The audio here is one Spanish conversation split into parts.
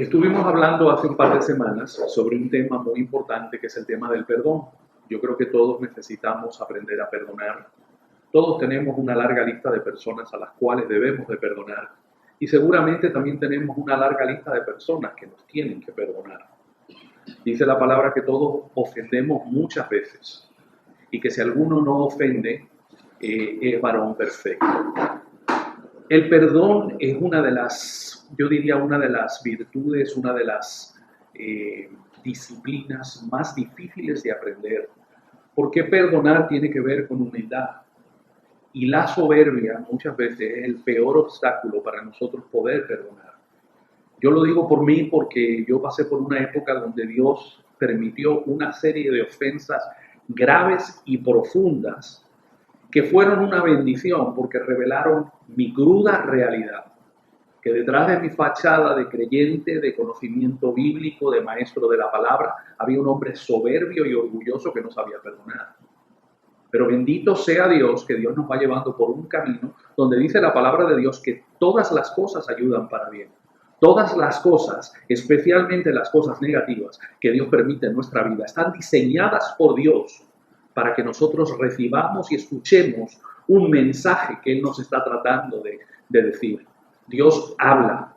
Estuvimos hablando hace un par de semanas sobre un tema muy importante que es el tema del perdón. Yo creo que todos necesitamos aprender a perdonar. Todos tenemos una larga lista de personas a las cuales debemos de perdonar y seguramente también tenemos una larga lista de personas que nos tienen que perdonar. Dice la palabra que todos ofendemos muchas veces y que si alguno no ofende, es varón perfecto. El perdón es una de las, yo diría, una de las virtudes, una de las disciplinas más difíciles de aprender, porque perdonar tiene que ver con humildad. Y la soberbia muchas veces es el peor obstáculo para nosotros poder perdonar. Yo lo digo por mí porque yo pasé por una época donde Dios permitió una serie de ofensas graves y profundas que fueron una bendición porque revelaron mi cruda realidad, que detrás de mi fachada de creyente, de conocimiento bíblico, de maestro de la palabra, había un hombre soberbio y orgulloso que no sabía perdonar. Pero bendito sea Dios, que Dios nos va llevando por un camino donde dice la palabra de Dios que todas las cosas ayudan para bien. Todas las cosas, especialmente las cosas negativas que Dios permite en nuestra vida, están diseñadas por Dios para que nosotros recibamos y escuchemos un mensaje que Él nos está tratando de decir. Dios habla,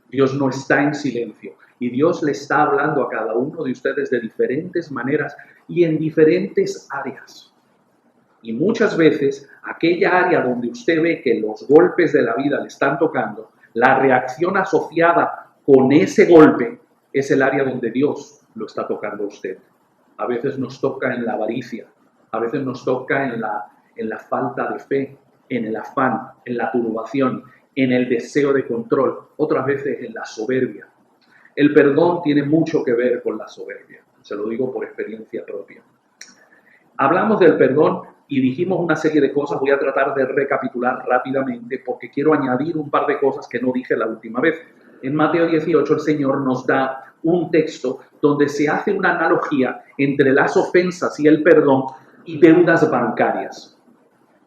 Dios no está en silencio y Dios le está hablando a cada uno de ustedes de diferentes maneras y en diferentes áreas. Y muchas veces aquella área donde usted ve que los golpes de la vida le están tocando, la reacción asociada con ese golpe es el área donde Dios lo está tocando a usted. A veces nos toca en la avaricia, a veces nos toca en la falta de fe, en el afán, en la turbación, en el deseo de control, otras veces en la soberbia. El perdón tiene mucho que ver con la soberbia, se lo digo por experiencia propia. Hablamos del perdón y dijimos una serie de cosas, voy a tratar de recapitular rápidamente porque quiero añadir un par de cosas que no dije la última vez. En Mateo 18 el Señor nos da un texto donde se hace una analogía entre las ofensas y el perdón y deudas bancarias.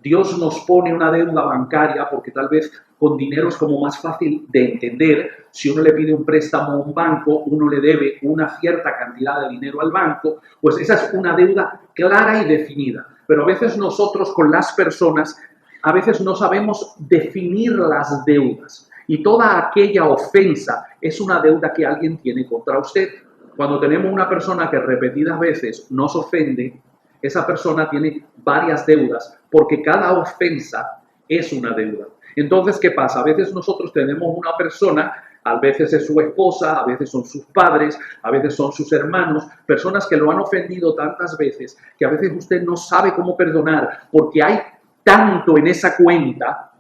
Dios nos pone una deuda bancaria porque tal vez con dinero es como más fácil de entender. Si uno le pide un préstamo a un banco, uno le debe una cierta cantidad de dinero al banco, pues esa es una deuda clara y definida. Pero a veces nosotros con las personas, a veces no sabemos definir las deudas. Y toda aquella ofensa es una deuda que alguien tiene contra usted. Cuando tenemos una persona que repetidas veces nos ofende, esa persona tiene varias deudas porque cada ofensa es una deuda. Entonces, ¿qué pasa? A veces nosotros tenemos una persona, a veces es su esposa, a veces son sus padres, a veces son sus hermanos, personas que lo han ofendido tantas veces que a veces usted no sabe cómo perdonar porque hay tanto en esa cuenta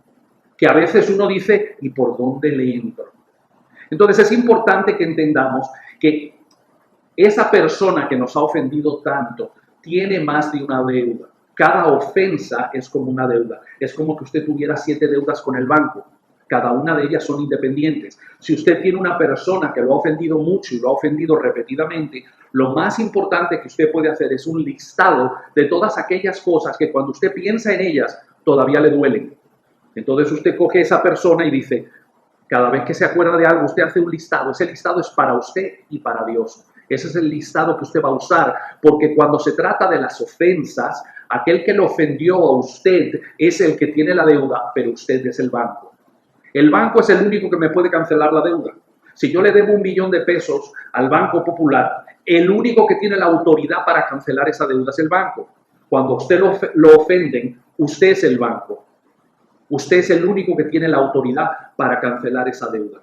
que a veces uno dice, ¿y por dónde le entro? Entonces es importante que entendamos que esa persona que nos ha ofendido tanto tiene más de una deuda. Cada ofensa es como una deuda. Es como que usted tuviera 7 deudas con el banco. Cada una de ellas son independientes. Si usted tiene una persona que lo ha ofendido mucho y lo ha ofendido repetidamente, lo más importante que usted puede hacer es un listado de todas aquellas cosas que cuando usted piensa en ellas todavía le duelen. Entonces usted coge a esa persona y dice, cada vez que se acuerda de algo, usted hace un listado. Ese listado es para usted y para Dios. Ese es el listado que usted va a usar, porque cuando se trata de las ofensas, aquel que lo ofendió a usted es el que tiene la deuda, pero usted es el banco. El banco es el único que me puede cancelar la deuda. Si yo le debo 1 millón de pesos al Banco Popular, el único que tiene la autoridad para cancelar esa deuda es el banco. Cuando usted lo ofenden, usted es el banco. Usted es el único que tiene la autoridad para cancelar esa deuda.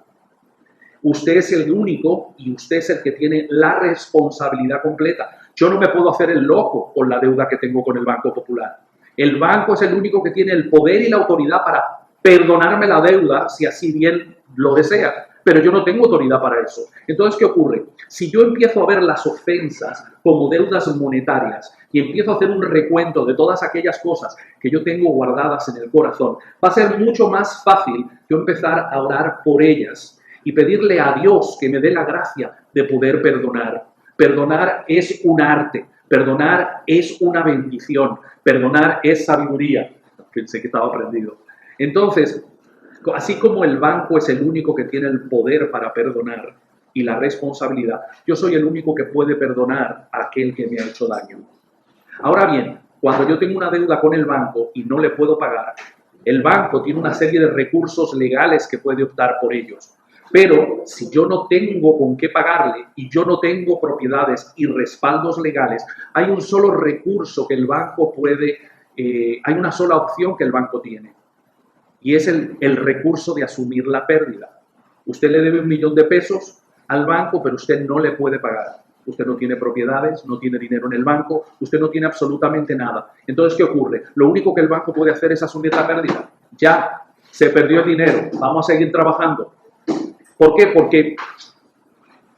Usted es el único y usted es el que tiene la responsabilidad completa. Yo no me puedo hacer el loco con la deuda que tengo con el Banco Popular. El banco es el único que tiene el poder y la autoridad para perdonarme la deuda si así bien lo desea. Pero yo no tengo autoridad para eso. Entonces, ¿qué ocurre? Si yo empiezo a ver las ofensas como deudas monetarias y empiezo a hacer un recuento de todas aquellas cosas que yo tengo guardadas en el corazón, va a ser mucho más fácil yo empezar a orar por ellas y pedirle a Dios que me dé la gracia de poder perdonar. Perdonar es un arte, perdonar es una bendición, perdonar es sabiduría. Pensé que estaba prendido. Entonces, así como el banco es el único que tiene el poder para perdonar, y la responsabilidad. Yo soy el único que puede perdonar a aquel que me ha hecho daño. Ahora bien, cuando yo tengo una deuda con el banco y no le puedo pagar, el banco tiene una serie de recursos legales que puede optar por ellos. Pero si yo no tengo con qué pagarle y yo no tengo propiedades y respaldos legales, hay un solo recurso que el banco puede, hay una sola opción que el banco tiene. Y es el recurso de asumir la pérdida. Usted le debe 1 millón de pesos al banco, pero usted no le puede pagar. Usted no tiene propiedades, no tiene dinero en el banco, usted no tiene absolutamente nada. Entonces, ¿qué ocurre? Lo único que el banco puede hacer es asumir la pérdida. Ya, se perdió el dinero, vamos a seguir trabajando. ¿Por qué? Porque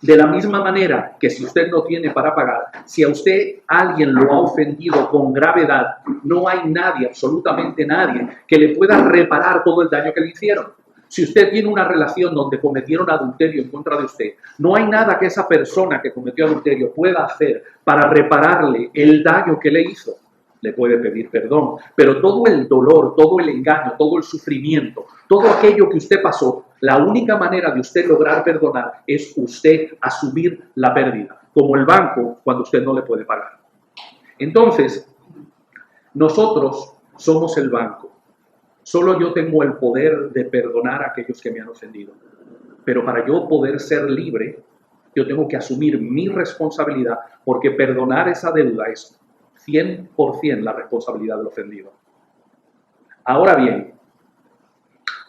de la misma manera que si usted no tiene para pagar, si a usted alguien lo ha ofendido con gravedad, no hay nadie, absolutamente nadie, que le pueda reparar todo el daño que le hicieron. Si usted tiene una relación donde cometieron adulterio en contra de usted, no hay nada que esa persona que cometió adulterio pueda hacer para repararle el daño que le hizo. Le puede pedir perdón, pero todo el dolor, todo el engaño, todo el sufrimiento, todo aquello que usted pasó, la única manera de usted lograr perdonar es usted asumir la pérdida, como el banco cuando usted no le puede pagar. Entonces, nosotros somos el banco. Solo yo tengo el poder de perdonar a aquellos que me han ofendido. Pero para yo poder ser libre, yo tengo que asumir mi responsabilidad, porque perdonar esa deuda es 100% la responsabilidad del ofendido. Ahora bien,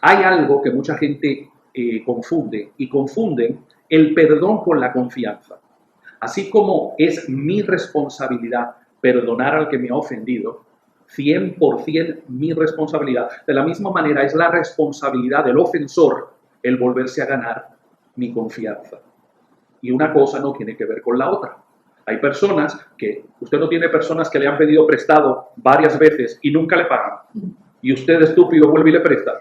hay algo que mucha gente confunde, y confunden el perdón con la confianza. Así como es mi responsabilidad perdonar al que me ha ofendido, 100% mi responsabilidad. De la misma manera es la responsabilidad del ofensor el volverse a ganar mi confianza. Y una cosa no tiene que ver con la otra. Hay personas que, usted no tiene personas que le han pedido prestado varias veces y nunca le pagan. Y usted, estúpido, vuelve y le presta.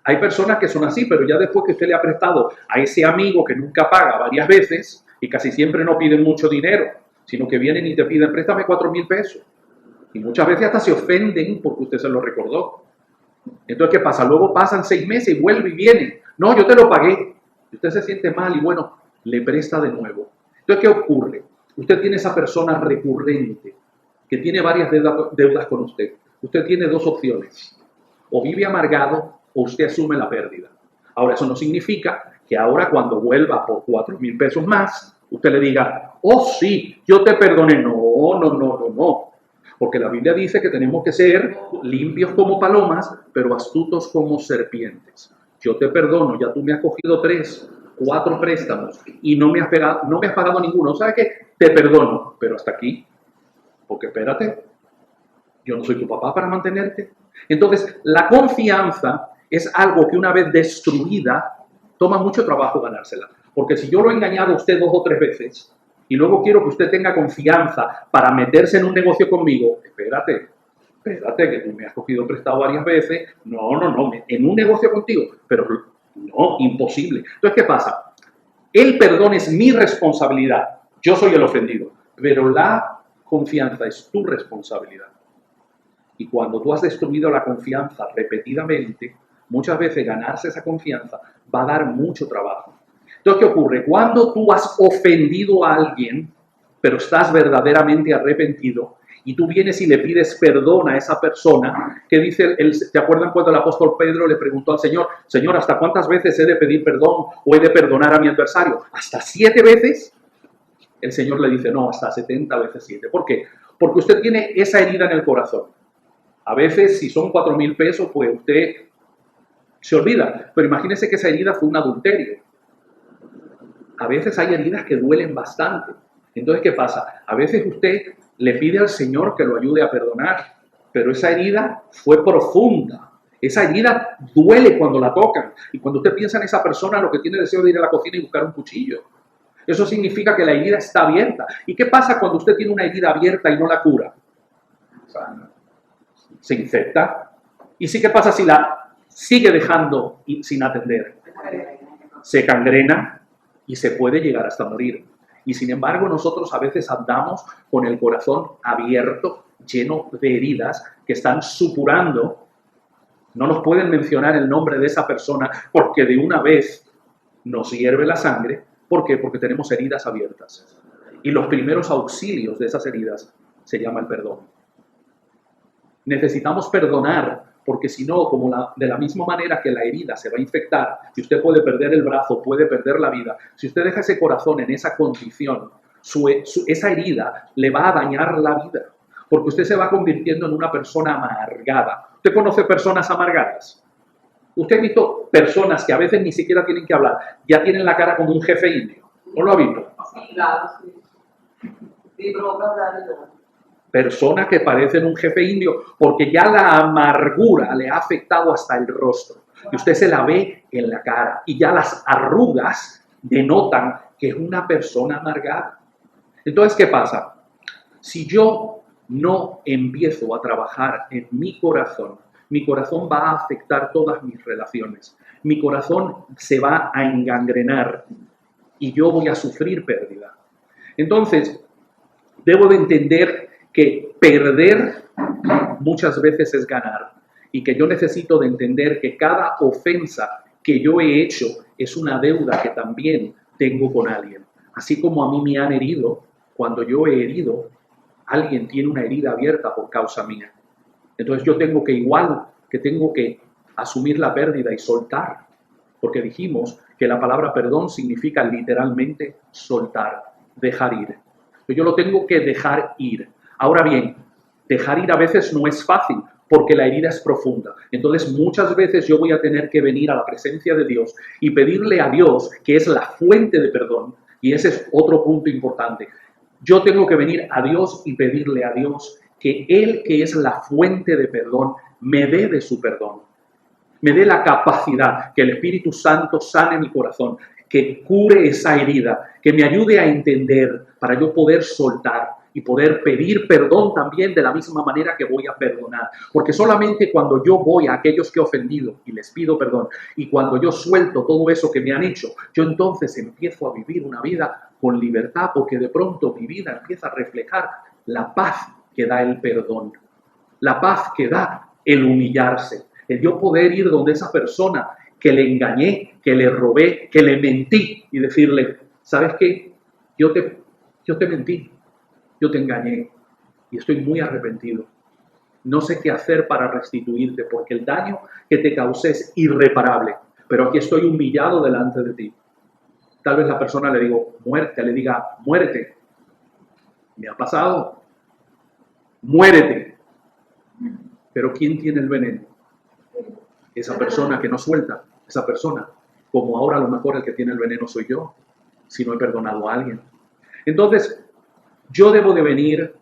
Hay personas que son así, pero ya después que usted le ha prestado a ese amigo que nunca paga varias veces, y casi siempre no piden mucho dinero, sino que vienen y te piden, préstame 4,000 pesos. Y muchas veces hasta se ofenden porque usted se lo recordó. Entonces, ¿qué pasa? Luego pasan 6 meses y vuelve y viene. No, yo te lo pagué. Y usted se siente mal y bueno, le presta de nuevo. Entonces, ¿qué ocurre? Usted tiene esa persona recurrente que tiene varias deudas con usted. Usted tiene 2 opciones. O vive amargado o usted asume la pérdida. Ahora, eso no significa que ahora cuando vuelva por 4,000 pesos más, usted le diga, oh sí, yo te perdoné. No, no, no, no, no. Porque la Biblia dice que tenemos que ser limpios como palomas, pero astutos como serpientes. Yo te perdono, ya tú me has cogido 3, 4 préstamos y no me has pagado ninguno. ¿Sabes qué? Te perdono, pero hasta aquí. Porque espérate, yo no soy tu papá para mantenerte. Entonces, la confianza es algo que una vez destruida, toma mucho trabajo ganársela. Porque si yo lo he engañado a usted 2 o 3 veces, y luego quiero que usted tenga confianza para meterse en un negocio conmigo, espérate, que tú me has cogido prestado varias veces, no, en un negocio contigo, pero no, imposible. Entonces, ¿qué pasa? El perdón es mi responsabilidad, yo soy el ofendido, pero la confianza es tu responsabilidad. Y cuando tú has destruido la confianza repetidamente, muchas veces ganarse esa confianza va a dar mucho trabajo. Entonces, ¿qué ocurre? Cuando tú has ofendido a alguien, pero estás verdaderamente arrepentido, y tú vienes y le pides perdón a esa persona, que dice, ¿te acuerdan cuando el apóstol Pedro le preguntó al Señor, Señor, ¿hasta cuántas veces he de pedir perdón o he de perdonar a mi adversario? ¿Hasta 7 veces? El Señor le dice, no, hasta 70 veces 7. ¿Por qué? Porque usted tiene esa herida en el corazón. A veces, si son 4,000 pesos, pues usted se olvida. Pero imagínese que esa herida fue un adulterio. A veces hay heridas que duelen bastante. Entonces, ¿qué pasa? A veces usted le pide al Señor que lo ayude a perdonar, pero esa herida fue profunda. Esa herida duele cuando la tocan. Y cuando usted piensa en esa persona, lo que tiene deseo de ir a la cocina y buscar un cuchillo. Eso significa que la herida está abierta. ¿Y qué pasa cuando usted tiene una herida abierta y no la cura? Se infecta. ¿Y sí qué pasa si la sigue dejando sin atender? Se cangrena y se puede llegar hasta morir. Y sin embargo, nosotros a veces andamos con el corazón abierto, lleno de heridas que están supurando. No nos pueden mencionar el nombre de esa persona porque de una vez nos hierve la sangre, ¿Por qué? Porque tenemos heridas abiertas. Y los primeros auxilios de esas heridas se llama el perdón. Necesitamos perdonar, porque si no, de la misma manera que la herida se va a infectar, y usted puede perder el brazo, puede perder la vida, si usted deja ese corazón en esa condición, esa herida le va a dañar la vida, porque usted se va convirtiendo en una persona amargada. ¿Usted conoce personas amargadas? ¿Usted ha visto personas que a veces ni siquiera tienen que hablar, ya tienen la cara como un jefe indio? ¿No lo ha visto? Sí, claro, sí. Sí, Personas que parecen un jefe indio, porque ya la amargura le ha afectado hasta el rostro. Y usted se la ve en la cara. Y ya las arrugas denotan que es una persona amargada. Entonces, ¿qué pasa? Si yo no empiezo a trabajar en mi corazón va a afectar todas mis relaciones. Mi corazón se va a engangrenar y yo voy a sufrir pérdida. Entonces, debo de entender que perder muchas veces es ganar y que yo necesito de entender que cada ofensa que yo he hecho es una deuda que también tengo con alguien. Así como a mí me han herido, cuando yo he herido, alguien tiene una herida abierta por causa mía. Entonces yo tengo que asumir la pérdida y soltar, porque dijimos que la palabra perdón significa literalmente soltar, dejar ir. Yo lo tengo que dejar ir. Ahora bien, dejar ir a veces no es fácil porque la herida es profunda. Entonces muchas veces yo voy a tener que venir a la presencia de Dios y pedirle a Dios, que es la fuente de perdón, y ese es otro punto importante. Yo tengo que venir a Dios y pedirle a Dios que Él, que es la fuente de perdón, me dé de su perdón. Me dé la capacidad, que el Espíritu Santo sane mi corazón, que cure esa herida, que me ayude a entender para yo poder soltar y poder pedir perdón también de la misma manera que voy a perdonar. Porque solamente cuando yo voy a aquellos que he ofendido y les pido perdón, y cuando yo suelto todo eso que me han hecho, yo entonces empiezo a vivir una vida con libertad, porque de pronto mi vida empieza a reflejar la paz que da el perdón, la paz que da el humillarse, el yo poder ir donde esa persona que le engañé, que le robé, que le mentí y decirle, ¿sabes qué? Yo te mentí, yo te engañé y estoy muy arrepentido. No sé qué hacer para restituirte porque el daño que te causé es irreparable, pero aquí estoy humillado delante de ti. Tal vez la persona le diga, muérete. Me ha pasado. Muérete. Pero ¿quién tiene el veneno? Esa persona que no suelta, esa persona. Como ahora a lo mejor el que tiene el veneno soy yo, si no he perdonado a alguien. Entonces, yo debo de venir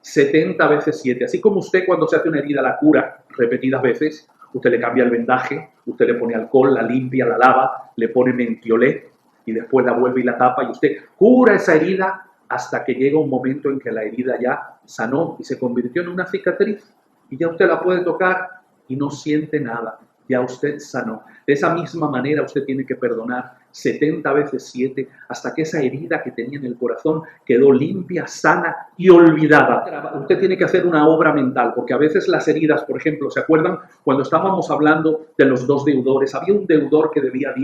70 veces 7. Así como usted cuando se hace una herida la cura repetidas veces, usted le cambia el vendaje, usted le pone alcohol, la limpia, la lava, le pone mentiolé y después la vuelve y la tapa y usted cura esa herida hasta que llega un momento en que la herida ya sanó y se convirtió en una cicatriz y ya usted la puede tocar y no siente nada. Ya usted sanó. De esa misma manera usted tiene que perdonar 70 veces 7 hasta que esa herida que tenía en el corazón quedó limpia, sana y olvidada. Usted tiene que hacer una obra mental, porque a veces las heridas, por ejemplo, ¿se acuerdan cuando estábamos hablando de los dos deudores? Había un deudor que debía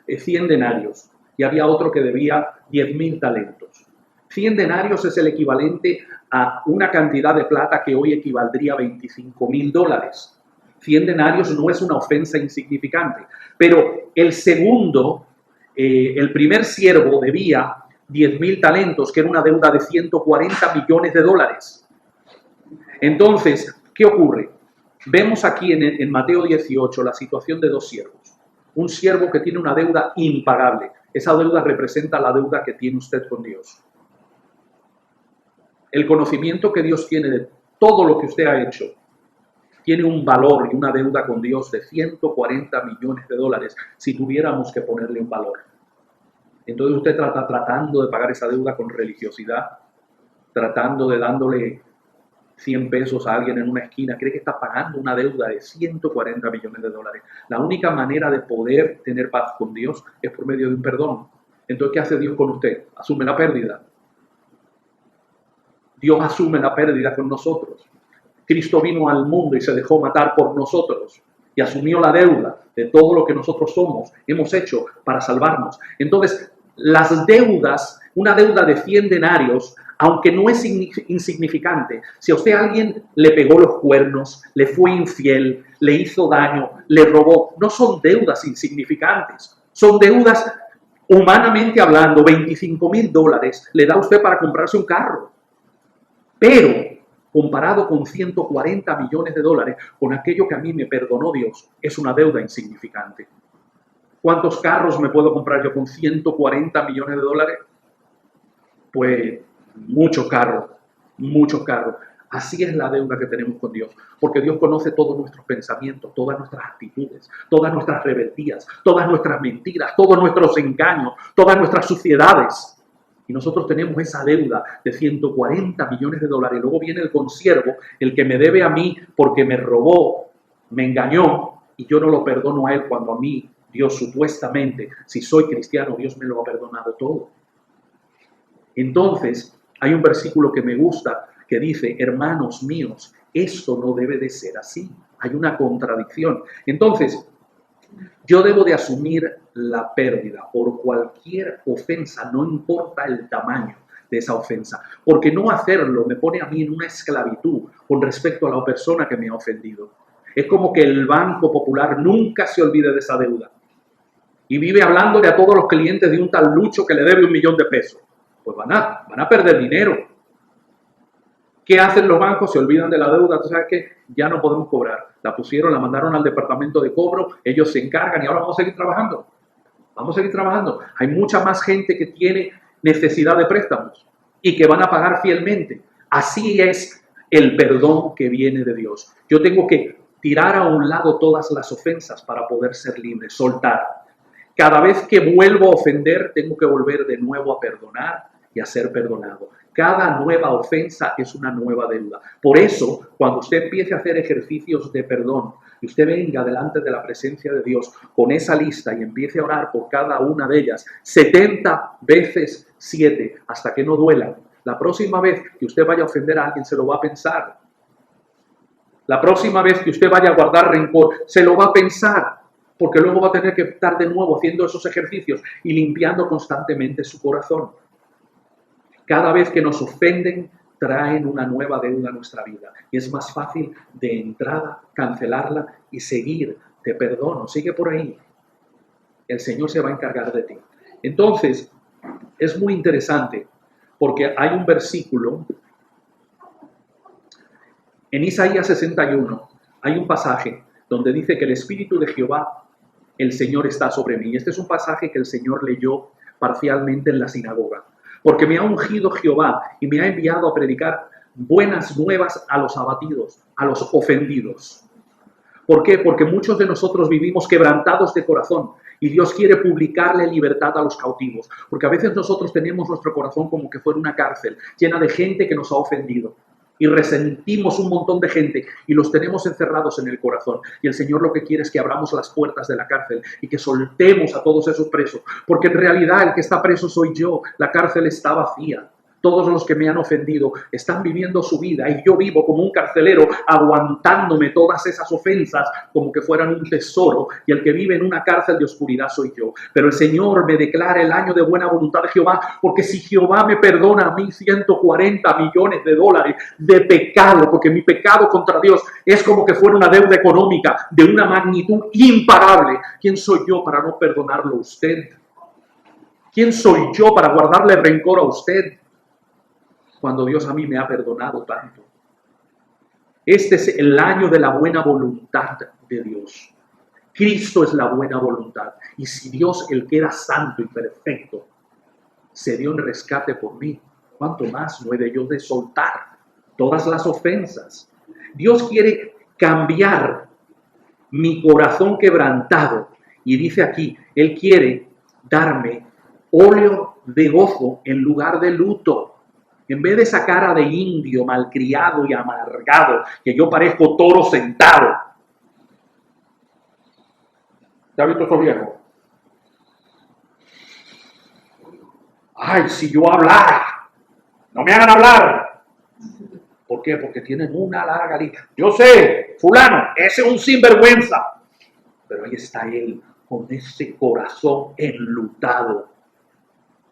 100 denarios y había otro que debía 10.000 talentos. 100 denarios es el equivalente a una cantidad de plata que hoy equivaldría a $25.000. 100 denarios no es una ofensa insignificante, pero el primer siervo debía 10.000 talentos, que era una deuda de $140 millones. Entonces, ¿qué ocurre? Vemos aquí en Mateo 18 la situación de dos siervos. Un siervo que tiene una deuda impagable. Esa deuda representa la deuda que tiene usted con Dios. El conocimiento que Dios tiene de todo lo que usted ha hecho tiene un valor y una deuda con Dios de $140 millones si tuviéramos que ponerle un valor. Entonces usted tratando de pagar esa deuda con religiosidad, tratando de dándole 100 pesos a alguien en una esquina, cree que está pagando una deuda de $140 millones. La única manera de poder tener paz con Dios es por medio de un perdón. Entonces, ¿qué hace Dios con usted? Asume la pérdida. Dios asume la pérdida con nosotros. Cristo vino al mundo y se dejó matar por nosotros y asumió la deuda de todo lo que nosotros hemos hecho para salvarnos. Entonces, Las deudas, una deuda de 100 denarios, aunque no es insignificante, si a usted alguien le pegó los cuernos, le fue infiel, le hizo daño, le robó, no son deudas insignificantes, son deudas, humanamente hablando, $25,000 le da usted para comprarse un carro. Pero comparado con 140 millones de dólares, con aquello que a mí me perdonó Dios, es una deuda insignificante. ¿Cuántos carros me puedo comprar yo con 140 millones de dólares? Pues muchos carros, muchos carros. Así es la deuda que tenemos con Dios, porque Dios conoce todos nuestros pensamientos, todas nuestras actitudes, todas nuestras rebeldías, todas nuestras mentiras, todos nuestros engaños, todas nuestras suciedades. Y nosotros tenemos esa deuda de 140 millones de dólares. Y luego viene el consiervo, el que me debe a mí porque me robó, me engañó, y yo no lo perdono a él cuando a mí Dios supuestamente, si soy cristiano, Dios me lo ha perdonado todo. Entonces, hay un versículo que me gusta que dice, hermanos míos, esto no debe de ser así. Hay una contradicción. Entonces, yo debo de asumir la pérdida por cualquier ofensa, no importa el tamaño de esa ofensa, porque no hacerlo me pone a mí en una esclavitud con respecto a la persona que me ha ofendido. Es como que el Banco Popular nunca se olvide de esa deuda y vive hablándole a todos los clientes de un tal Lucho que le debe $1,000,000. Pues van a perder dinero. ¿Qué hacen los bancos? Se olvidan de la deuda. ¿Tú sabes qué? Ya no podemos cobrar. La pusieron, la mandaron al departamento de cobro, ellos se encargan y ahora vamos a seguir trabajando. Vamos a seguir trabajando. Hay mucha más gente que tiene necesidad de préstamos y que van a pagar fielmente. Así es el perdón que viene de Dios. Yo tengo que tirar a un lado todas las ofensas para poder ser libre, soltar. Cada vez que vuelvo a ofender, tengo que volver de nuevo a perdonar y a ser perdonado. Cada nueva ofensa es una nueva deuda. Por eso, cuando usted empiece a hacer ejercicios de perdón y usted venga delante de la presencia de Dios con esa lista y empiece a orar por cada una de ellas 70 veces 7 hasta que no duela, la próxima vez que usted vaya a ofender a alguien se lo va a pensar. La próxima vez que usted vaya a guardar rencor se lo va a pensar, porque luego va a tener que estar de nuevo haciendo esos ejercicios y limpiando constantemente su corazón. Cada vez que nos ofenden, traen una nueva deuda a nuestra vida. Y es más fácil de entrada cancelarla y seguir. Te perdono, sigue por ahí. El Señor se va a encargar de ti. Entonces, es muy interesante porque hay un versículo en Isaías 61. Hay un pasaje donde dice que el Espíritu de Jehová, el Señor, está sobre mí. Y este es un pasaje que el Señor leyó parcialmente en la sinagoga. Porque me ha ungido Jehová y me ha enviado a predicar buenas nuevas a los abatidos, a los ofendidos. ¿Por qué? Porque muchos de nosotros vivimos quebrantados de corazón y Dios quiere publicarle libertad a los cautivos. Porque a veces nosotros tenemos nuestro corazón como que fuera una cárcel llena de gente que nos ha ofendido. Y resentimos un montón de gente y los tenemos encerrados en el corazón. Y el Señor lo que quiere es que abramos las puertas de la cárcel y que soltemos a todos esos presos. Porque en realidad el que está preso soy yo. La cárcel está vacía. Todos los que me han ofendido están viviendo su vida y yo vivo como un carcelero aguantándome todas esas ofensas como que fueran un tesoro, y el que vive en una cárcel de oscuridad soy yo. Pero el Señor me declara el año de buena voluntad de Jehová, porque si Jehová me perdona a mí 140 millones de dólares de pecado, porque mi pecado contra Dios es como que fuera una deuda económica de una magnitud imparable, ¿quién soy yo para no perdonarlo a usted? ¿Quién soy yo para guardarle rencor a usted cuando Dios a mí me ha perdonado tanto? Este es el año de la buena voluntad de Dios. Cristo es la buena voluntad. Y si Dios, el que era santo y perfecto, se dio en rescate por mí, ¿cuánto más no he de yo de soltar todas las ofensas? Dios quiere cambiar mi corazón quebrantado. Y dice aquí, Él quiere darme óleo de gozo en lugar de luto. En vez de esa cara de indio malcriado y amargado, que yo parezco toro sentado. ¿Te has visto eso viejo? Ay, si yo hablara, no me hagan hablar. ¿Por qué? Porque tienen una larga lista. Yo sé, fulano, ese es un sinvergüenza. Pero ahí está él, con ese corazón enlutado.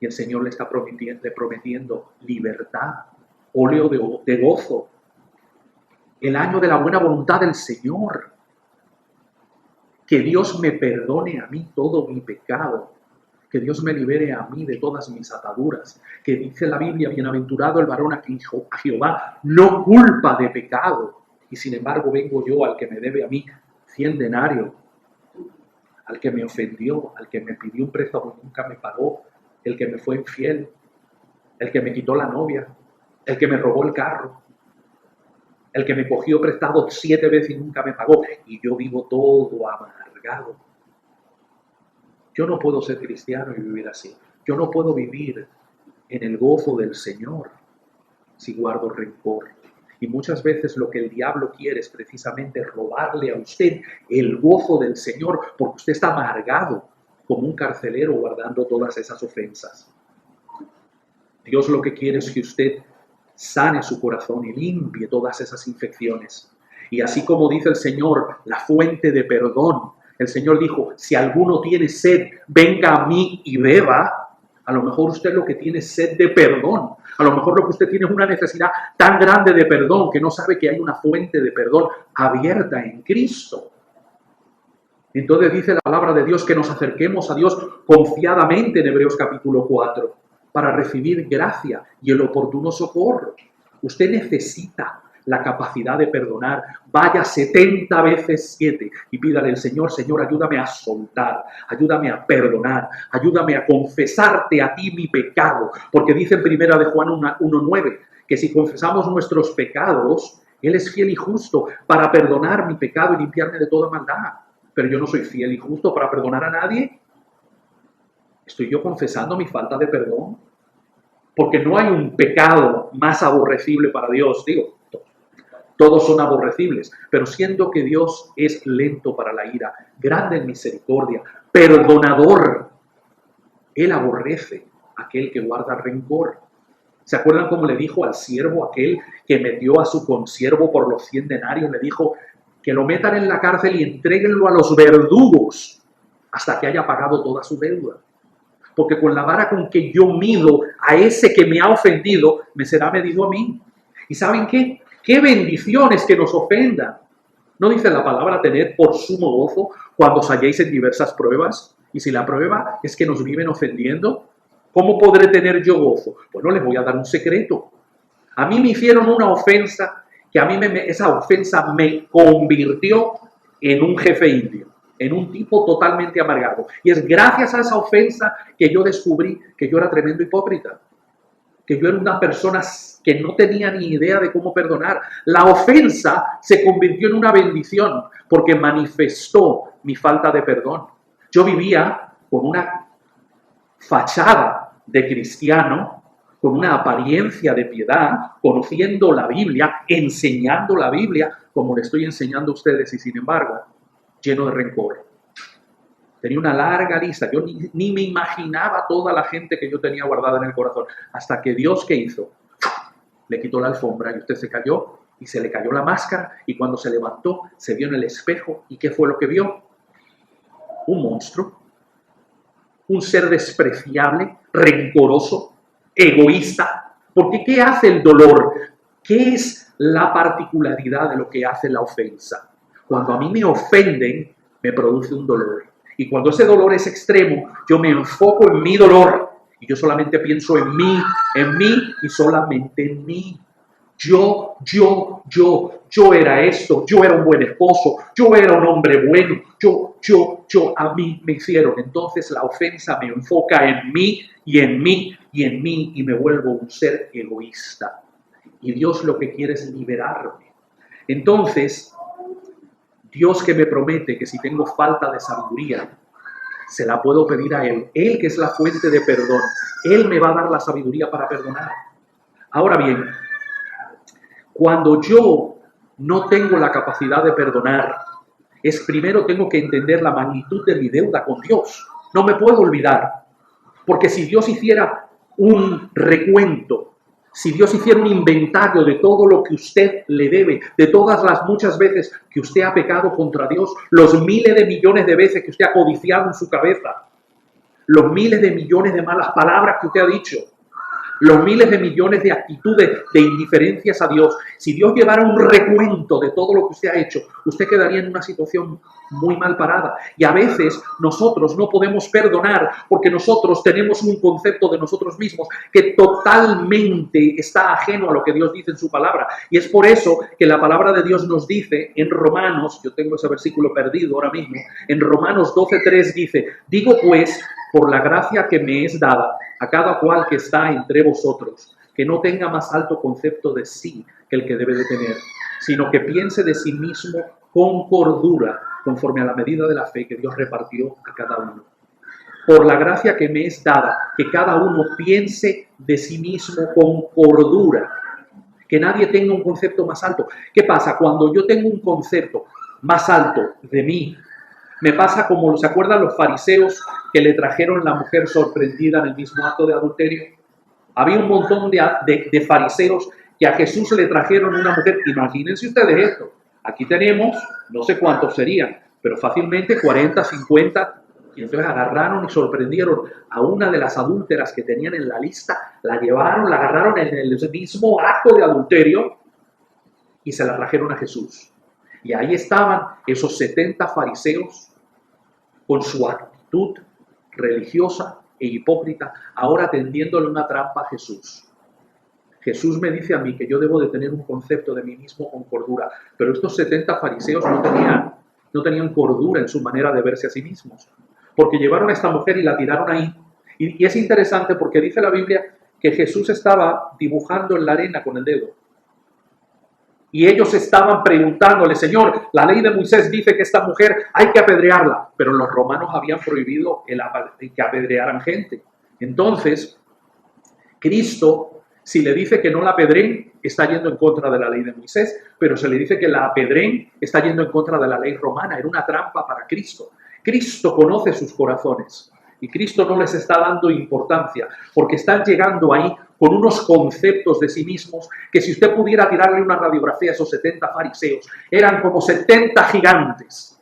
Y el Señor le está prometiendo libertad, óleo de gozo, el año de la buena voluntad del Señor. Que Dios me perdone a mí todo mi pecado. Que Dios me libere a mí de todas mis ataduras. Que dice la Biblia, bienaventurado el varón a quien Jehová no culpa de pecado. Y sin embargo vengo yo al que me debe a mí 100 denarios. Al que me ofendió, al que me pidió un préstamo y nunca me pagó. El que me fue infiel. El que me quitó la novia. El que me robó el carro. El que me cogió prestado 7 veces y nunca me pagó. Y yo vivo todo amargado. Yo no puedo ser cristiano y vivir así. Yo no puedo vivir en el gozo del Señor si guardo rencor. Y muchas veces lo que el diablo quiere es precisamente robarle a usted el gozo del Señor, porque usted está amargado como un carcelero guardando todas esas ofensas. Dios lo que quiere es que usted sane su corazón y limpie todas esas infecciones. Y así como dice el Señor, la fuente de perdón, el Señor dijo, si alguno tiene sed, venga a mí y beba. A lo mejor usted lo que tiene es sed de perdón. A lo mejor lo que usted tiene es una necesidad tan grande de perdón que no sabe que hay una fuente de perdón abierta en Cristo. Entonces dice la palabra de Dios que nos acerquemos a Dios confiadamente en Hebreos capítulo 4 para recibir gracia y el oportuno socorro. Usted necesita la capacidad de perdonar. Vaya 70 veces 7 y pídale al Señor, Señor, ayúdame a soltar, ayúdame a perdonar, ayúdame a confesarte a ti mi pecado. Porque dice en 1 de Juan 1:9 que si confesamos nuestros pecados, Él es fiel y justo para perdonar mi pecado y limpiarme de toda maldad. Pero yo no soy fiel y justo para perdonar a nadie. ¿Estoy yo confesando mi falta de perdón? Porque no hay un pecado más aborrecible para Dios. Digo, todos son aborrecibles, pero siendo que Dios es lento para la ira, grande en misericordia, perdonador, Él aborrece a aquel que guarda rencor. ¿Se acuerdan cómo le dijo al siervo aquel que metió a su consiervo por los 100 denarios? Le dijo que lo metan en la cárcel y entréguenlo a los verdugos hasta que haya pagado toda su deuda. Porque con la vara con que yo mido a ese que me ha ofendido, me será medido a mí. ¿Y saben qué? ¡Qué bendiciones que nos ofendan! ¿No dice la palabra tener por sumo gozo cuando os halléis en diversas pruebas? Y si la prueba es que nos viven ofendiendo, ¿cómo podré tener yo gozo? Bueno, les voy a dar un secreto. A mí me hicieron una ofensa que a mí esa ofensa me convirtió en un jefe indio, en un tipo totalmente amargado. Y es gracias a esa ofensa que yo descubrí que yo era tremendo hipócrita, que yo era una persona que no tenía ni idea de cómo perdonar. La ofensa se convirtió en una bendición porque manifestó mi falta de perdón. Yo vivía con una fachada de cristiano, con una apariencia de piedad, conociendo la Biblia, enseñando la Biblia, como le estoy enseñando a ustedes, y sin embargo, lleno de rencor. Tenía una larga lista, yo ni me imaginaba toda la gente que yo tenía guardada en el corazón, hasta que Dios, ¿qué hizo? Le quitó la alfombra y usted se cayó, y se le cayó la máscara, y cuando se levantó, se vio en el espejo, ¿y qué fue lo que vio? Un monstruo, un ser despreciable, rencoroso, egoísta. Porque ¿qué hace el dolor? ¿Qué es la particularidad de lo que hace la ofensa? Cuando a mí me ofenden, me produce un dolor. Y cuando ese dolor es extremo, yo me enfoco en mi dolor y yo solamente pienso en mí y solamente en mí. Yo era esto, yo era un buen esposo, yo era un hombre bueno, a mí me hicieron. Entonces la ofensa me enfoca en mí y me vuelvo un ser egoísta. Y Dios lo que quiere es liberarme. Entonces, Dios que me promete que si tengo falta de sabiduría, se la puedo pedir a Él. Él que es la fuente de perdón. Él me va a dar la sabiduría para perdonar. Ahora bien, cuando yo no tengo la capacidad de perdonar, primero tengo que entender la magnitud de mi deuda con Dios. No me puedo olvidar. Porque si Dios hiciera un recuento, si Dios hiciera un inventario de todo lo que usted le debe, de todas las muchas veces que usted ha pecado contra Dios, los miles de millones de veces que usted ha codiciado en su cabeza, los miles de millones de malas palabras que usted ha dicho, los miles de millones de actitudes de indiferencias a Dios. Si Dios llevara un recuento de todo lo que usted ha hecho, usted quedaría en una situación muy mal parada. Y a veces nosotros no podemos perdonar porque nosotros tenemos un concepto de nosotros mismos que totalmente está ajeno a lo que Dios dice en su palabra. Y es por eso que la palabra de Dios nos dice en Romanos, yo tengo ese versículo perdido ahora mismo, en Romanos 12:3 dice: digo pues, por la gracia que me es dada, a cada cual que está entre vosotros, que no tenga más alto concepto de sí que el que debe de tener, sino que piense de sí mismo con cordura, conforme a la medida de la fe que Dios repartió a cada uno. Por la gracia que me es dada, que cada uno piense de sí mismo con cordura, que nadie tenga un concepto más alto. ¿Qué pasa? Cuando yo tengo un concepto más alto de mí, me pasa como, ¿se acuerdan los fariseos que le trajeron la mujer sorprendida en el mismo acto de adulterio? Había un montón de fariseos que a Jesús le trajeron una mujer. Imagínense ustedes esto. Aquí tenemos, no sé cuántos serían, pero fácilmente 40, 50. Y entonces agarraron y sorprendieron a una de las adúlteras que tenían en la lista. La llevaron, la agarraron en el mismo acto de adulterio y se la trajeron a Jesús. Y ahí estaban esos 70 fariseos con su actitud religiosa e hipócrita, ahora tendiéndole una trampa a Jesús. Jesús me dice a mí que yo debo de tener un concepto de mí mismo con cordura, pero estos 70 fariseos no tenían cordura en su manera de verse a sí mismos, porque llevaron a esta mujer y la tiraron ahí. Y es interesante porque dice la Biblia que Jesús estaba dibujando en la arena con el dedo. Y ellos estaban preguntándole: Señor, la ley de Moisés dice que esta mujer hay que apedrearla, pero los romanos habían prohibido que apedrearan gente. Entonces, Cristo, si le dice que no la apedreen, está yendo en contra de la ley de Moisés, pero si le dice que la apedreen, está yendo en contra de la ley romana. Era una trampa para Cristo. Cristo conoce sus corazones y Cristo no les está dando importancia porque están llegando ahí con unos conceptos de sí mismos que, si usted pudiera tirarle una radiografía a esos 70 fariseos, eran como 70 gigantes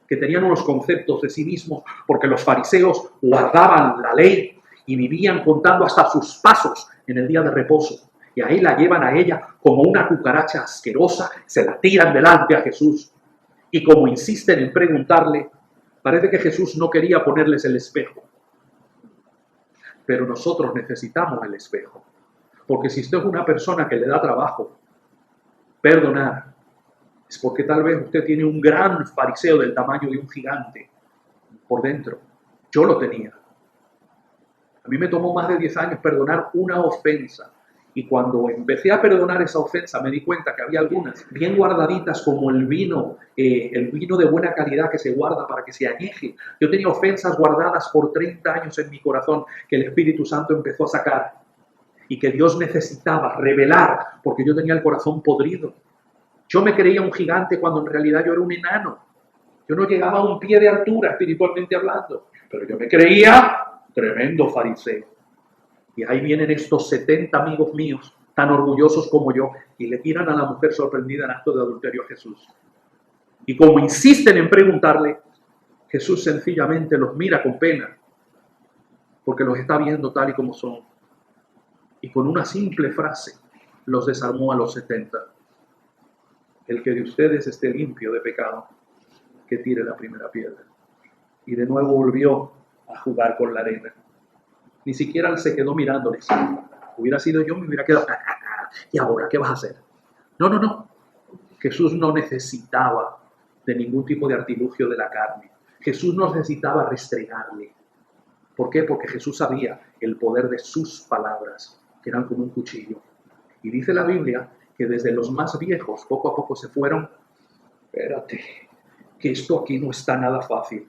que tenían unos conceptos de sí mismos, porque los fariseos guardaban la ley y vivían contando hasta sus pasos en el día de reposo. Y ahí la llevan a ella como una cucaracha asquerosa, se la tiran delante a Jesús. Y como insisten en preguntarle, parece que Jesús no quería ponerles el espejo. Pero nosotros necesitamos el espejo. Porque si usted es una persona que le da trabajo perdonar, es porque tal vez usted tiene un gran fariseo del tamaño de un gigante por dentro. Yo lo tenía. A mí me tomó más de 10 años perdonar una ofensa. Y cuando empecé a perdonar esa ofensa, me di cuenta que había algunas bien guardaditas, como el vino de buena calidad que se guarda para que se añeje. Yo tenía ofensas guardadas por 30 años en mi corazón que el Espíritu Santo empezó a sacar y que Dios necesitaba revelar, porque yo tenía el corazón podrido. Yo me creía un gigante cuando en realidad yo era un enano. Yo no llegaba a un pie de altura espiritualmente hablando, pero yo me creía tremendo fariseo. Y ahí vienen estos 70 amigos míos, tan orgullosos como yo, y le tiran a la mujer sorprendida en acto de adulterio a Jesús. Y como insisten en preguntarle, Jesús sencillamente los mira con pena, porque los está viendo tal y como son. Y con una simple frase los desarmó a los 70. El que de ustedes esté limpio de pecado, que tire la primera piedra. Y de nuevo volvió a jugar con la arena. Ni siquiera se quedó mirándoles. Hubiera sido yo, me hubiera quedado, ¿y ahora qué vas a hacer? No. Jesús no necesitaba de ningún tipo de artilugio de la carne. Jesús no necesitaba restregarle. ¿Por qué? Porque Jesús sabía el poder de sus palabras, que eran como un cuchillo. Y dice la Biblia que desde los más viejos, poco a poco se fueron. Espérate, que esto aquí no está nada fácil.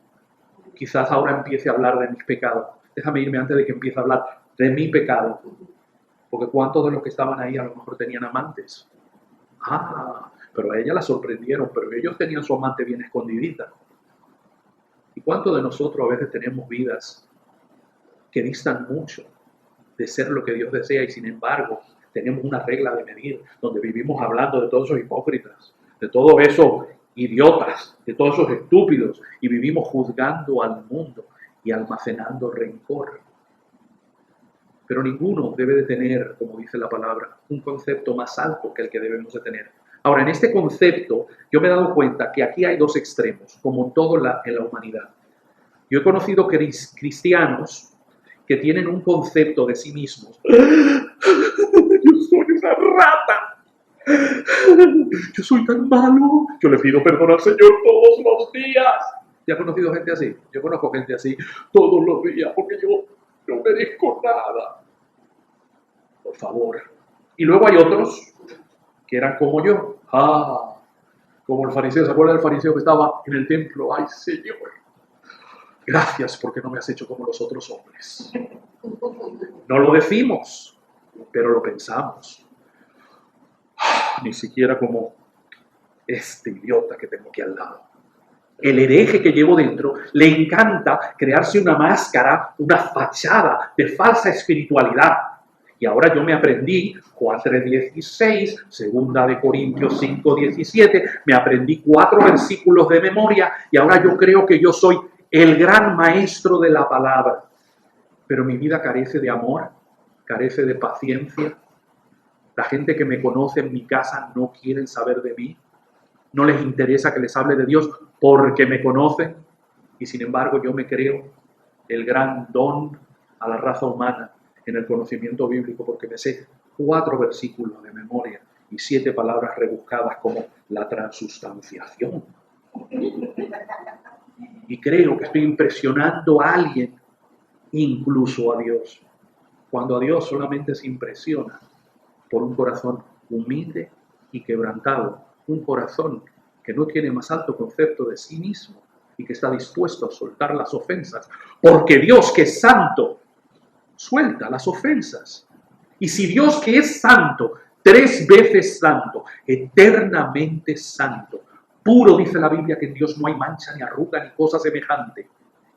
Quizás ahora empiece a hablar de mis pecados. Déjame irme antes de que empiece a hablar de mi pecado. Porque ¿cuántos de los que estaban ahí a lo mejor tenían amantes? Pero a ella la sorprendieron, pero ellos tenían su amante bien escondidita. ¿Y cuántos de nosotros a veces tenemos vidas que distan mucho de ser lo que Dios desea y sin embargo tenemos una regla de medir donde vivimos hablando de todos esos hipócritas, de todos esos idiotas, de todos esos estúpidos y vivimos juzgando al mundo? y almacenando rencor. Pero ninguno debe de tener, como dice la palabra, un concepto más alto que el que debemos de tener. Ahora, en este concepto, yo me he dado cuenta que aquí hay dos extremos, como todo en la humanidad. Yo he conocido cristianos que tienen un concepto de sí mismos. Yo soy esa rata. Yo soy tan malo. Yo le pido perdón al Señor todos los días. ¿Ya has conocido gente así? Yo conozco gente así todos los días porque yo no merezco nada. Por favor. Y luego hay otros que eran como yo. Como el fariseo. ¿Se acuerdan del fariseo que estaba en el templo? Ay, Señor, gracias porque no me has hecho como los otros hombres. No lo decimos, pero lo pensamos. Ni siquiera como este idiota que tengo aquí al lado. El hereje que llevo dentro le encanta crearse una máscara, una fachada de falsa espiritualidad. Y ahora yo me aprendí Juan 3:16, segunda de Corintios 5:17, me aprendí 4 versículos de memoria y ahora yo creo que yo soy el gran maestro de la palabra. Pero mi vida carece de amor, carece de paciencia. La gente que me conoce en mi casa no quieren saber de mí. No les interesa que les hable de Dios porque me conocen. Y sin embargo yo me creo el gran don a la raza humana en el conocimiento bíblico porque me sé 4 versículos de memoria y 7 palabras rebuscadas como la transustanciación. Y creo que estoy impresionando a alguien, incluso a Dios. Cuando a Dios solamente se impresiona por un corazón humilde y quebrantado, un corazón que no tiene más alto concepto de sí mismo y que está dispuesto a soltar las ofensas, porque Dios, que es santo, suelta las ofensas. Y si Dios, que es santo, 3 veces santo, eternamente santo, puro, dice la Biblia, que en Dios no hay mancha ni arruga ni cosa semejante,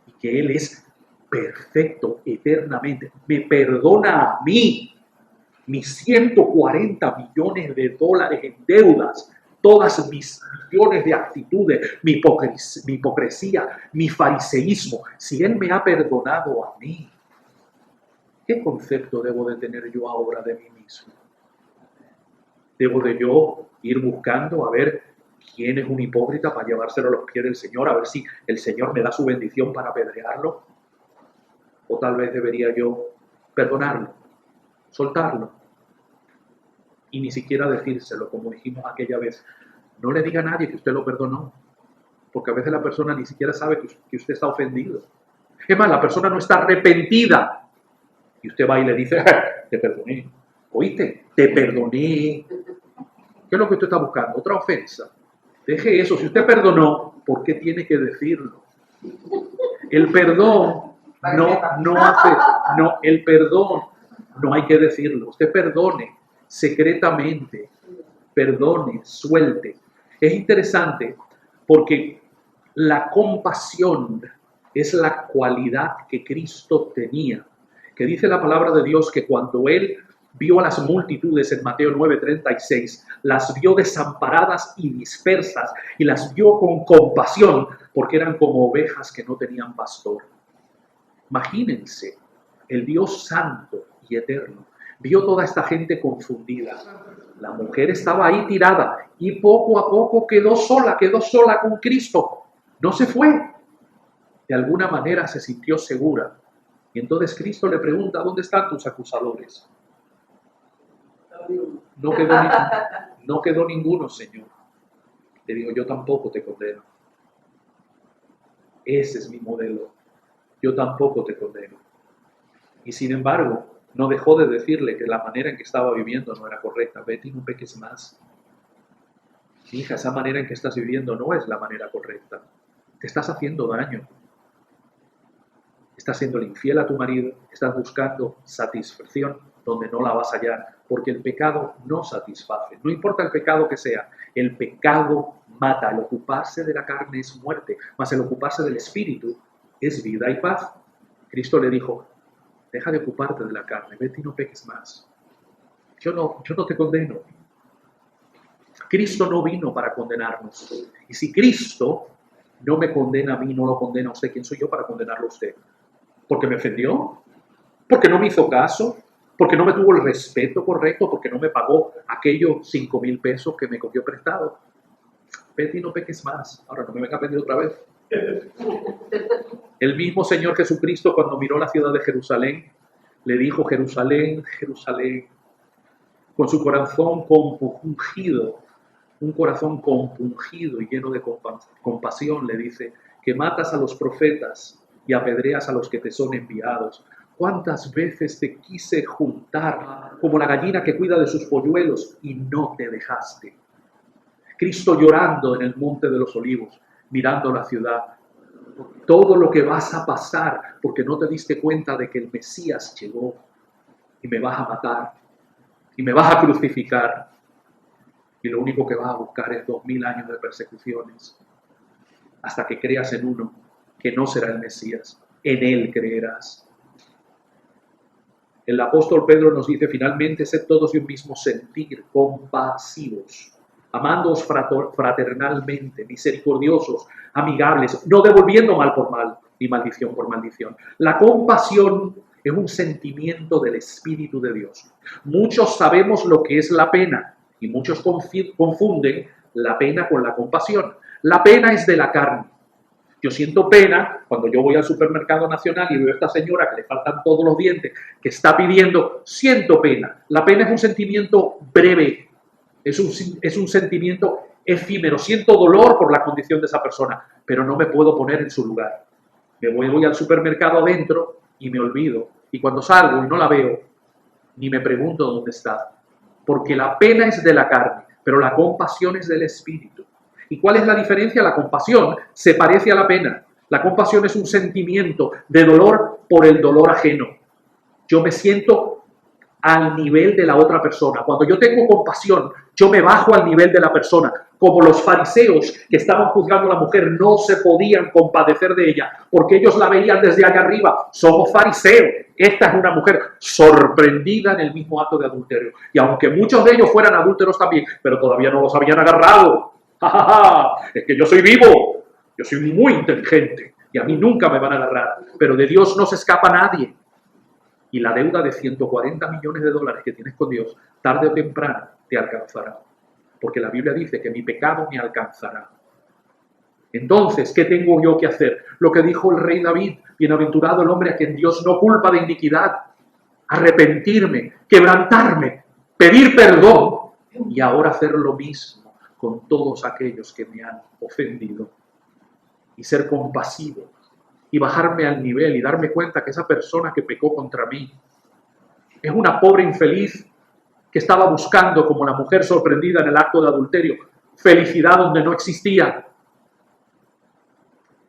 y que Él es perfecto eternamente, me perdona a mí mis 140 millones de dólares en deudas, todas mis millones de actitudes, mi hipocresía, mi fariseísmo. Si Él me ha perdonado a mí, ¿qué concepto debo de tener yo ahora de mí mismo? ¿Debo de yo ir buscando a ver quién es un hipócrita para llevárselo a los pies del Señor, a ver si el Señor me da su bendición para apedrearlo? ¿O tal vez debería yo perdonarlo, soltarlo y ni siquiera decírselo, como dijimos aquella vez? No le diga a nadie que usted lo perdonó, porque a veces la persona ni siquiera sabe que usted está ofendido. Es más, la persona no está arrepentida y usted va y le dice, te perdoné. ¿Oíste? Te perdoné. ¿Qué es lo que usted está buscando? ¿Otra ofensa? Deje eso. Si usted perdonó, ¿por qué tiene que decirlo? El perdón el perdón no hay que decirlo. Usted perdone secretamente, perdone, suelte. Es interesante porque la compasión es la cualidad que Cristo tenía, que dice la palabra de Dios que cuando Él vio a las multitudes en Mateo 9:36, las vio desamparadas y dispersas y las vio con compasión porque eran como ovejas que no tenían pastor. Imagínense, el Dios santo y eterno vio toda esta gente confundida. La mujer estaba ahí tirada y poco a poco quedó sola con Cristo. No se fue. De alguna manera se sintió segura. Y entonces Cristo le pregunta, ¿dónde están tus acusadores? No quedó ninguno, Señor. Le digo, yo tampoco te condeno. Ese es mi modelo. Yo tampoco te condeno. Y sin embargo, no dejó de decirle que la manera en que estaba viviendo no era correcta. Vete y no peques más. Hija, esa manera en que estás viviendo no es la manera correcta. Te estás haciendo daño. Estás siendo infiel a tu marido. Estás buscando satisfacción donde no la vas a hallar. Porque el pecado no satisface. No importa el pecado que sea. El pecado mata. El ocuparse de la carne es muerte. Mas el ocuparse del espíritu es vida y paz. Cristo le dijo, deja de ocuparte de la carne, vete y no peques más. Yo no te condeno. Cristo no vino para condenarnos. Y si Cristo no me condena a mí, no lo condena a usted. ¿Quién soy yo para condenarlo a usted? ¿Porque me ofendió? ¿Porque no me hizo caso? ¿Porque no me tuvo el respeto correcto? ¿Porque no me pagó aquellos 5,000 pesos que me cogió prestado? Vete y no peques más. Ahora no me venga a pedir otra vez. El mismo Señor Jesucristo, cuando miró la ciudad de Jerusalén, le dijo: Jerusalén, Jerusalén, con su corazón compungido, un corazón compungido y lleno de compasión, le dice, que matas a los profetas y apedreas a los que te son enviados. ¿Cuántas veces te quise juntar como la gallina que cuida de sus polluelos y no te dejaste? Cristo llorando en el monte de los olivos, mirando la ciudad. Todo lo que vas a pasar porque no te diste cuenta de que el Mesías llegó y me vas a matar y me vas a crucificar. Y lo único que vas a buscar es 2000 años de persecuciones hasta que creas en uno que no será el Mesías. En él creerás. El apóstol Pedro nos dice finalmente: sed todos de un mismo sentir, compasivos, amándoos fraternalmente, misericordiosos, amigables, no devolviendo mal por mal, ni maldición por maldición. La compasión es un sentimiento del Espíritu de Dios. Muchos sabemos lo que es la pena y muchos confunden la pena con la compasión. La pena es de la carne. Yo siento pena cuando yo voy al supermercado nacional y veo a esta señora que le faltan todos los dientes, que está pidiendo, siento pena. La pena es un sentimiento breve, es un sentimiento efímero. Siento dolor por la condición de esa persona, pero no me puedo poner en su lugar. Me voy al supermercado adentro y me olvido. Y cuando salgo y no la veo, ni me pregunto dónde está. Porque la pena es de la carne, pero la compasión es del Espíritu. ¿Y cuál es la diferencia? La compasión se parece a la pena. La compasión es un sentimiento de dolor por el dolor ajeno. Yo me siento al nivel de la otra persona. Cuando yo tengo compasión, yo me bajo al nivel de la persona. Como los fariseos que estaban juzgando a la mujer no se podían compadecer de ella porque ellos la veían desde allá arriba. Somos fariseos. Esta es una mujer sorprendida en el mismo acto de adulterio. Y aunque muchos de ellos fueran adúlteros también, pero todavía no los habían agarrado. Es que yo soy vivo, yo soy muy inteligente y a mí nunca me van a agarrar, pero de Dios no se escapa nadie. Y la deuda de 140 millones de dólares que tienes con Dios, tarde o temprano te alcanzará, porque la Biblia dice que mi pecado me alcanzará. Entonces, ¿qué tengo yo que hacer? Lo que dijo el rey David: bienaventurado el hombre a quien Dios no culpa de iniquidad. Arrepentirme, quebrantarme, pedir perdón y ahora hacer lo mismo con todos aquellos que me han ofendido, y ser compasivo y bajarme al nivel y darme cuenta que esa persona que pecó contra mí es una pobre infeliz que estaba buscando, como la mujer sorprendida en el acto de adulterio, felicidad donde no existía.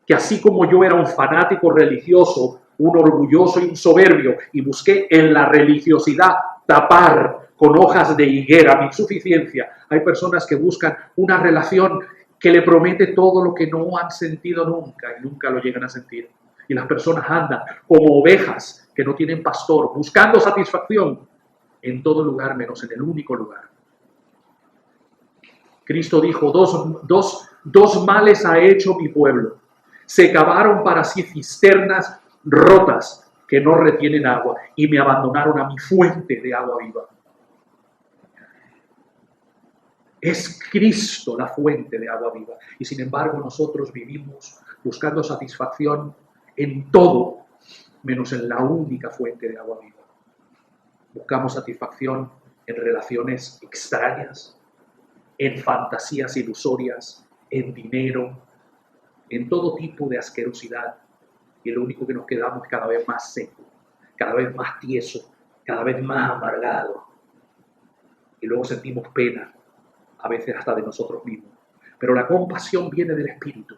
Que así como yo era un fanático religioso, un orgulloso y un soberbio, y busqué en la religiosidad tapar con hojas de higuera mi insuficiencia, hay personas que buscan una relación que le promete todo lo que no han sentido nunca y nunca lo llegan a sentir. Y las personas andan como ovejas que no tienen pastor, buscando satisfacción en todo lugar menos en el único lugar. Cristo dijo: dos males ha hecho mi pueblo. Se cavaron para sí cisternas rotas que no retienen agua y me abandonaron a mi fuente de agua viva. Es Cristo la fuente de agua viva. Y sin embargo nosotros vivimos buscando satisfacción en todo, menos en la única fuente de agua viva. Buscamos satisfacción en relaciones extrañas, en fantasías ilusorias, en dinero, en todo tipo de asquerosidad. Y lo único que nos quedamos es cada vez más seco, cada vez más tieso, cada vez más amargado. Y luego sentimos pena, a veces hasta de nosotros mismos. Pero la compasión viene del Espíritu.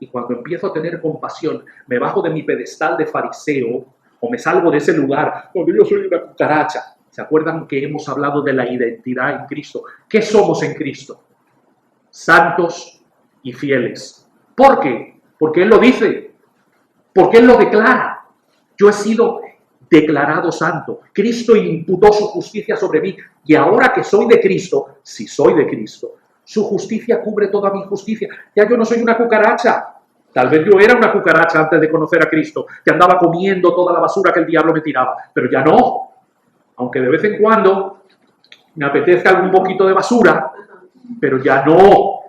Y cuando empiezo a tener compasión, me bajo de mi pedestal de fariseo o me salgo de ese lugar donde yo soy una cucaracha. ¿Se acuerdan que hemos hablado de la identidad en Cristo? ¿Qué somos en Cristo? Santos y fieles. ¿Por qué? Porque Él lo dice. Porque Él lo declara. Yo he sido declarado santo. Cristo imputó su justicia sobre mí. Y ahora que soy de Cristo, si soy de Cristo, Su justicia cubre toda mi injusticia. Ya yo no soy una cucaracha. Tal vez yo era una cucaracha antes de conocer a Cristo, que andaba comiendo toda la basura que el diablo me tiraba, pero ya no. Aunque de vez en cuando me apetezca algún poquito de basura, pero ya no,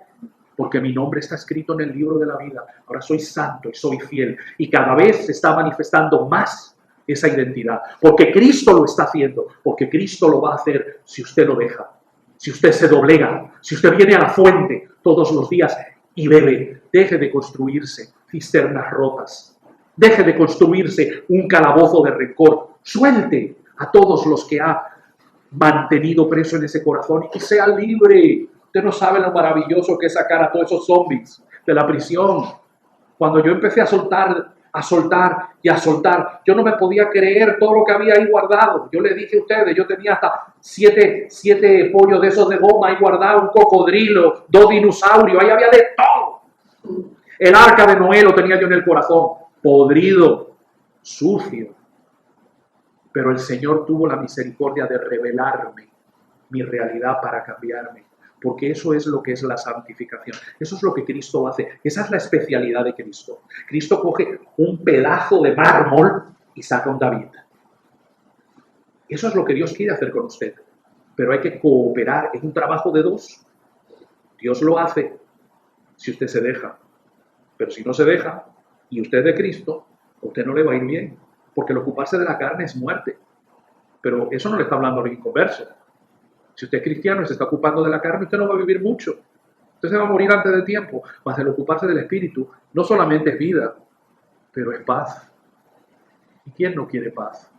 porque mi nombre está escrito en el libro de la vida. Ahora soy santo y soy fiel, y cada vez se está manifestando más esa identidad, porque Cristo lo está haciendo, porque Cristo lo va a hacer si usted lo deja, si usted se doblega, si usted viene a la fuente todos los días y bebe. Deje de construirse cisternas rotas, deje de construirse un calabozo de rencor, suelte a todos los que ha mantenido preso en ese corazón y sea libre. Usted no sabe lo maravilloso que es sacar a todos esos zombies de la prisión. Cuando yo empecé a soltar, yo no me podía creer todo lo que había ahí guardado. Yo le dije a ustedes, yo tenía hasta siete pollos de esos de goma ahí guardados, un cocodrilo, 2 dinosaurios, ahí había de todo. El arca de Noé lo tenía yo en el corazón, podrido, sucio. Pero el Señor tuvo la misericordia de revelarme mi realidad para cambiarme. Porque eso es lo que es la santificación. Eso es lo que Cristo hace. Esa es la especialidad de Cristo. Cristo coge un pedazo de mármol y saca un David. Eso es lo que Dios quiere hacer con usted. Pero hay que cooperar. Es un trabajo de dos. Dios lo hace si usted se deja. Pero si no se deja y usted es de Cristo, a usted no le va a ir bien. Porque el ocuparse de la carne es muerte. Pero eso no le está hablando a los inconversos. Si usted es cristiano y se está ocupando de la carne, usted no va a vivir mucho. Usted se va a morir antes de tiempo. Mas el ocuparse del Espíritu no solamente es vida, pero es paz. ¿Y quién no quiere paz?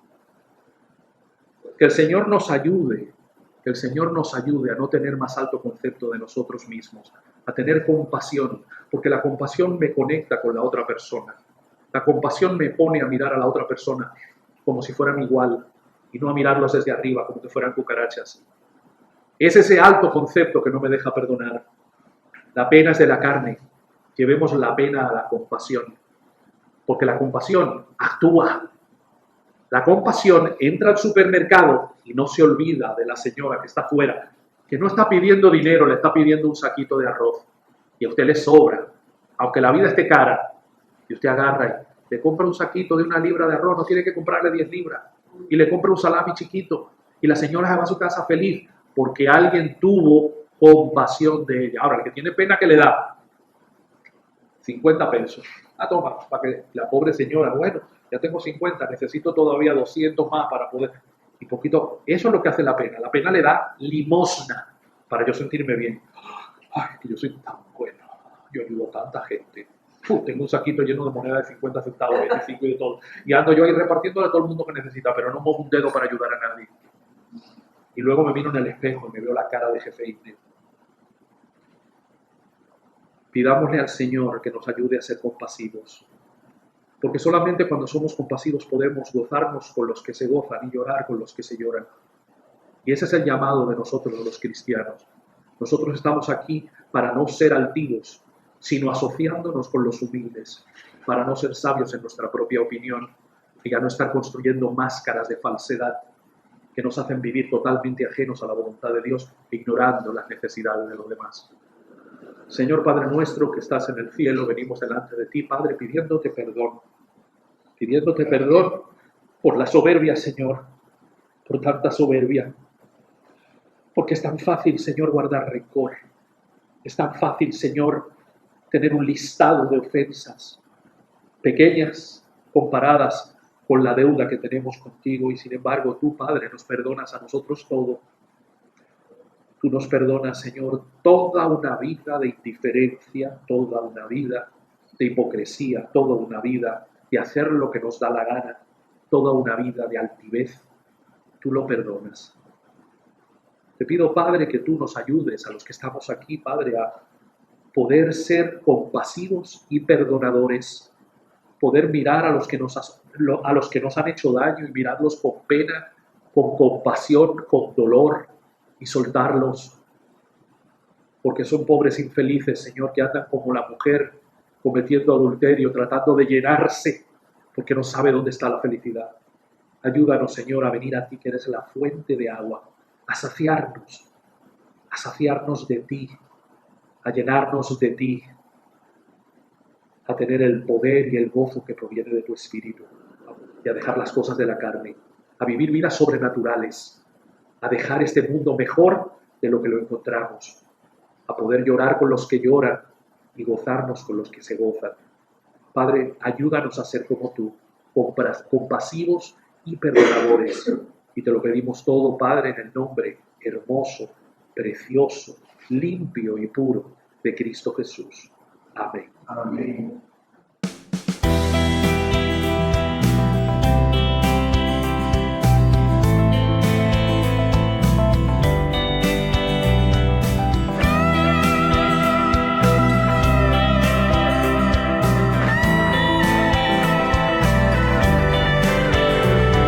Que el Señor nos ayude, a no tener más alto concepto de nosotros mismos, a tener compasión, porque la compasión me conecta con la otra persona. La compasión me pone a mirar a la otra persona como si fueran igual y no a mirarlos desde arriba como que fueran cucarachas. Es ese alto concepto que no me deja perdonar. La pena es de la carne. Llevemos la pena a la compasión. Porque la compasión actúa. La compasión entra al supermercado y no se olvida de la señora que está afuera, que no está pidiendo dinero, le está pidiendo un saquito de arroz. Y a usted le sobra. Aunque la vida esté cara, y usted agarra y le compra un saquito de 1 libra de arroz, no tiene que comprarle 10 libras. Y le compra un salami chiquito. Y la señora se va a su casa feliz, porque alguien tuvo compasión de ella. Ahora, el que tiene pena, ¿qué le da? 50 pesos. Toma, para que la pobre señora, bueno, ya tengo 50, necesito todavía 200 más para poder. Y poquito, eso es lo que hace la pena. La pena le da limosna para yo sentirme bien. Ay, que yo soy tan bueno, yo ayudo a tanta gente. Tengo un saquito lleno de monedas de 50 centavos, 25 y de todo. Y ando yo ahí repartiendo a todo el mundo que necesita, pero no muevo un dedo para ayudar a nadie. Y luego me miro en el espejo y me veo la cara de jefe Indio. Pidámosle al Señor que nos ayude a ser compasivos. Porque solamente cuando somos compasivos podemos gozarnos con los que se gozan y llorar con los que se lloran. Y ese es el llamado de nosotros los cristianos. Nosotros estamos aquí para no ser altivos, sino asociándonos con los humildes, para no ser sabios en nuestra propia opinión y a no estar construyendo máscaras de falsedad que nos hacen vivir totalmente ajenos a la voluntad de Dios, ignorando las necesidades de los demás. Señor Padre nuestro que estás en el cielo, venimos delante de ti, Padre, pidiéndote perdón por la soberbia, Señor, por tanta soberbia, porque es tan fácil, Señor, guardar rencor, es tan fácil, Señor, tener un listado de ofensas pequeñas comparadas con la deuda que tenemos contigo, y sin embargo tú, Padre, nos perdonas a nosotros todo. Tú nos perdonas, Señor, toda una vida de indiferencia, toda una vida de hipocresía, toda una vida de hacer lo que nos da la gana, toda una vida de altivez. Tú lo perdonas. Te pido, Padre, que tú nos ayudes a los que estamos aquí, Padre, a poder ser compasivos y perdonadores, poder mirar a los que nos han hecho daño y mirarlos con pena, con compasión, con dolor y soltarlos, porque son pobres infelices, Señor, que andan como la mujer cometiendo adulterio, tratando de llenarse porque no sabe dónde está la felicidad. Ayúdanos, Señor, a venir a ti, que eres la fuente de agua, a saciarnos de ti, a llenarnos de ti, a tener el poder y el gozo que proviene de tu Espíritu, y a dejar las cosas de la carne, a vivir vidas sobrenaturales, a dejar este mundo mejor de lo que lo encontramos, a poder llorar con los que lloran y gozarnos con los que se gozan. Padre, ayúdanos a ser como tú, compasivos y perdonadores. Y te lo pedimos todo, Padre, en el nombre hermoso, precioso, limpio y puro de Cristo Jesús. Amén. Amén.